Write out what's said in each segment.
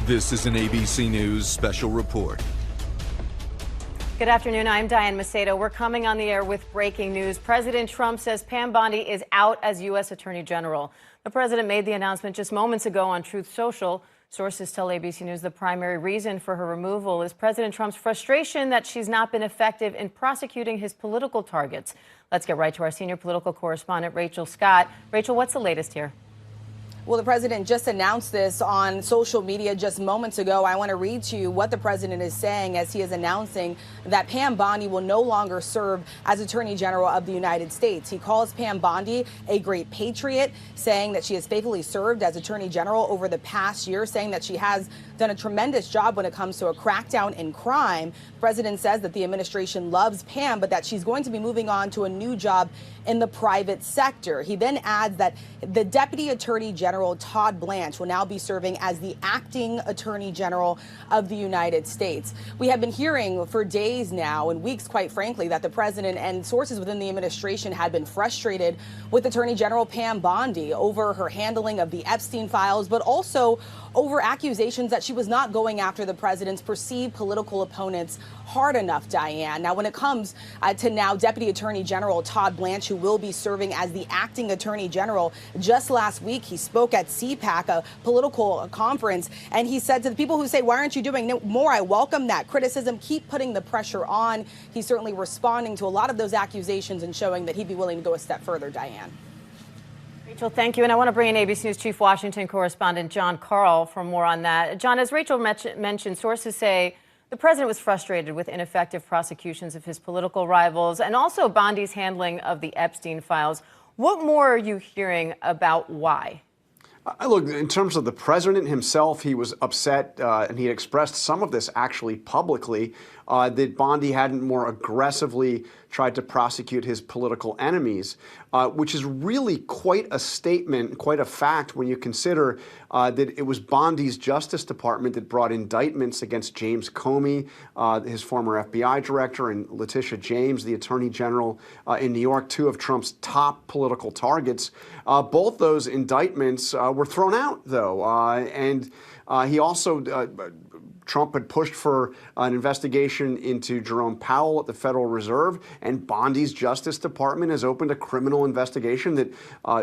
This is an ABC News special report. Good afternoon. I'm Diane Macedo. We're coming on the air with breaking news. President Trump says Pam Bondi is out as U.S. Attorney General. The president made the announcement just moments ago on Truth Social. Sources tell ABC News the primary reason for her removal is President Trump's frustration that she's not been effective in prosecuting his political targets. Let's get right to our senior political correspondent, Rachel Scott. Rachel, what's the latest here? Well, the president just announced this on social media just moments ago. I want to read to you what the president is saying as he is announcing that Pam Bondi will no longer serve as Attorney General of the United States. He calls Pam Bondi a great patriot, saying that she has faithfully served as Attorney General over the past year, saying that she has done a tremendous job when it comes to a crackdown in crime. The president says that the administration loves Pam, but that she's going to be moving on to a new job in the private sector. He then adds that the Deputy Attorney General, Todd Blanche, will now be serving as the acting Attorney General of the United States. We have been hearing for days now and weeks, quite frankly, that the president and sources within the administration had been frustrated with Attorney General Pam Bondi over her handling of the Epstein files, but also over accusations that she was not going after the president's perceived political opponents hard enough, Diane. Now, when it comes to now Deputy Attorney General Todd Blanche, who will be serving as the acting Attorney General, just last week he spoke at CPAC, a political conference, and he said to the people who say, why aren't you doing more? I welcome that criticism. Keep putting the pressure on. He's certainly responding to a lot of those accusations and showing that he'd be willing to go a step further, Diane. Rachel, thank you. And I want to bring in ABC News Chief Washington correspondent John Carl for more on that. John, as Rachel mentioned, sources say the president was frustrated with ineffective prosecutions of his political rivals and also Bondi's handling of the Epstein files. What more are you hearing about why? Look, in terms of the president himself, he was upset, and he expressed some of this actually publicly, that Bondi hadn't more aggressively tried to prosecute his political enemies, which is really quite a statement, quite a fact when you consider that it was Bondi's Justice Department that brought indictments against James Comey, his former FBI director, and Letitia James, the Attorney General in New York, two of Trump's top political targets. Both those indictments were thrown out, though, and he also Trump had pushed for an investigation into Jerome Powell at the Federal Reserve, and Bondi's Justice Department has opened a criminal investigation that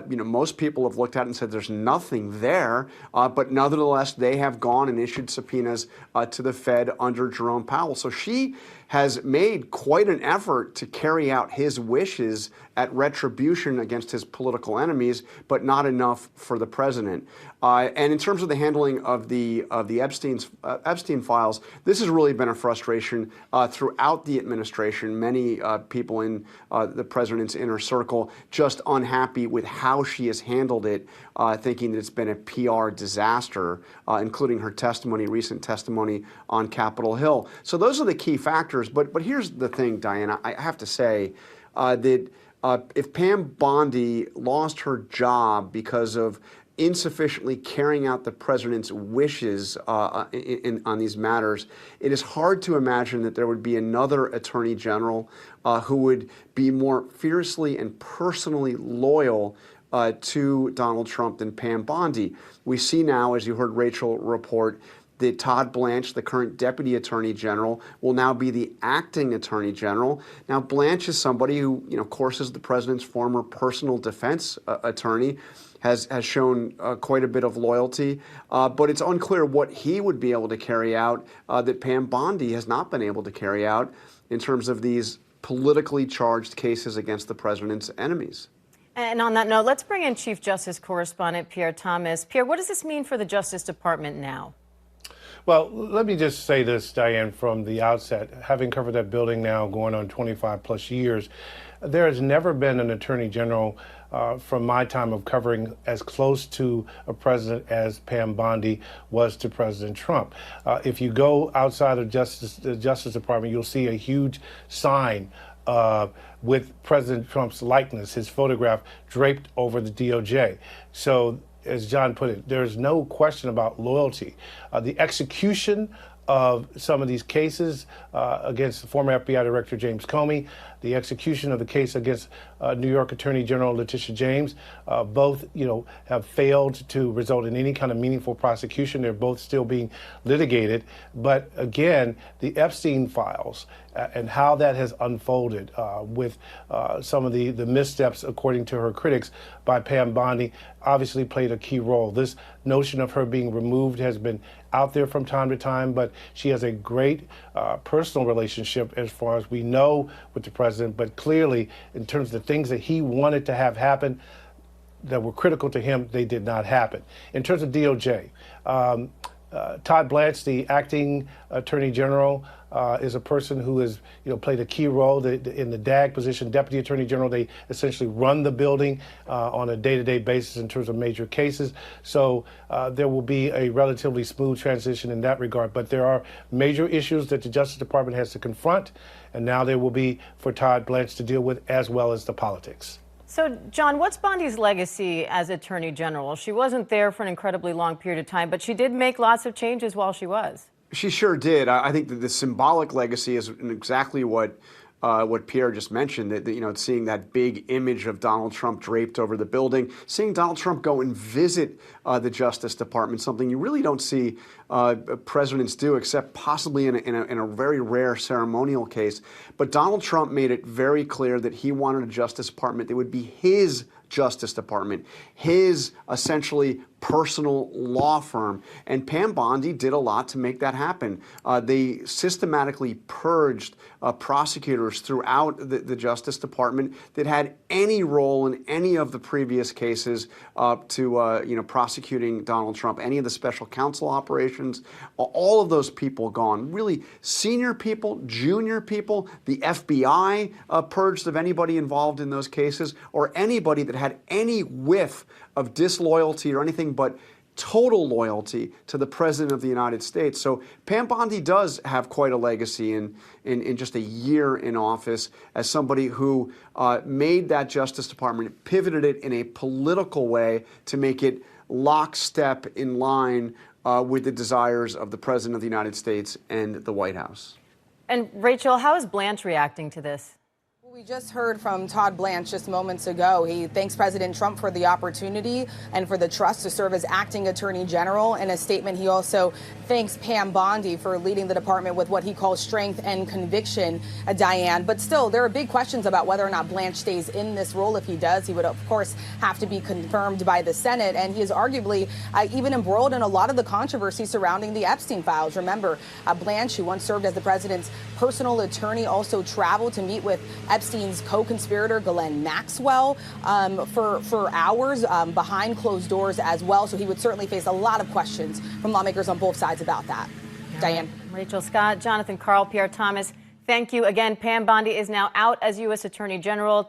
most people have looked at and said there's nothing there, but nevertheless they have gone and issued subpoenas to the Fed under Jerome Powell. So she has made quite an effort to carry out his wishes at retribution against his political enemies, but not enough for the president. And in terms of the handling of the Epstein files, this has really been a frustration throughout the administration. Many people in the president's inner circle just unhappy with how she has handled it, thinking that it's been a PR disaster, including her testimony, recent testimony on Capitol Hill. So those are the key factors. But here's the thing, Diana, I have to say that if Pam Bondi lost her job because of insufficiently carrying out the president's wishes on these matters, it is hard to imagine that there would be another attorney general who would be more fiercely and personally loyal to Donald Trump than Pam Bondi. We see now, as you heard Rachel report, that Todd Blanche, the current Deputy Attorney General, will now be the acting Attorney General. Now, Blanche is somebody who, of course, is the president's former personal defense attorney, has shown quite a bit of loyalty, but it's unclear what he would be able to carry out that Pam Bondi has not been able to carry out in terms of these politically charged cases against the president's enemies. And on that note, let's bring in Chief Justice Correspondent Pierre Thomas. Pierre, what does this mean for the Justice Department now? Well, let me just say this, Diane, from the outset. Having covered that building now going on 25 plus years, there has never been an attorney general from my time of covering as close to a president as Pam Bondi was to President Trump. If you go outside of the Justice Department, you'll see a huge sign with President Trump's likeness, his photograph draped over the DOJ. So, as John put it, there's no question about loyalty. The execution of some of these cases against the former FBI Director James Comey, the execution of the case against New York Attorney General Letitia James. Both, have failed to result in any kind of meaningful prosecution. They're both still being litigated. But again, the Epstein files and how that has unfolded with some of the missteps, according to her critics, by Pam Bondi, obviously played a key role. This notion of her being removed has been out there from time to time, but she has a great personal relationship, as far as we know, with the president. But clearly, in terms of the things that he wanted to have happen that were critical to him, they did not happen. In terms of DOJ, Todd Blanche, the acting attorney general, is a person who has, played a key role in the DAG position, deputy attorney general. They essentially run the building on a day-to-day basis in terms of major cases. So there will be a relatively smooth transition in that regard. But there are major issues that the Justice Department has to confront, and now there will be for Todd Blanche to deal with, as well as the politics. So, John, what's Bondi's legacy as Attorney General? She wasn't there for an incredibly long period of time, but she did make lots of changes while she was. She sure did. I think that the symbolic legacy is exactly what Pierre just mentioned, that seeing that big image of Donald Trump draped over the building, seeing Donald Trump go and visit the Justice Department, something you really don't see presidents do, except possibly in a very rare ceremonial case. But Donald Trump made it very clear that he wanted a Justice Department that would be his Justice Department, his essentially personal law firm. And Pam Bondi did a lot to make that happen. They systematically purged prosecutors throughout the Justice Department that had any role in any of the previous cases to prosecuting Donald Trump, any of the special counsel operations, all of those people gone. Really senior people, junior people, the FBI purged of anybody involved in those cases, or anybody that had any whiff of disloyalty or anything but total loyalty to the President of the United States. So Pam Bondi does have quite a legacy in just a year in office as somebody who made that Justice Department, pivoted it in a political way to make it lockstep in line with the desires of the President of the United States and the White House. And Rachel, how is Blanche reacting to this? We just heard from Todd Blanche just moments ago. He thanks President Trump for the opportunity and for the trust to serve as acting attorney general. In a statement, he also thanks Pam Bondi for leading the department with what he calls strength and conviction, Diane. But still, there are big questions about whether or not Blanche stays in this role. If he does, he would, of course, have to be confirmed by the Senate. And he is arguably even embroiled in a lot of the controversy surrounding the Epstein files. Remember, Blanche, who once served as the president's personal attorney, also traveled to meet with Epstein's co-conspirator Ghislaine Maxwell for hours behind closed doors as well. So he would certainly face a lot of questions from lawmakers on both sides about that. Diane. Rachel Scott, Jonathan Karl, Pierre Thomas, thank you again. Pam Bondi is now out as U.S. Attorney General.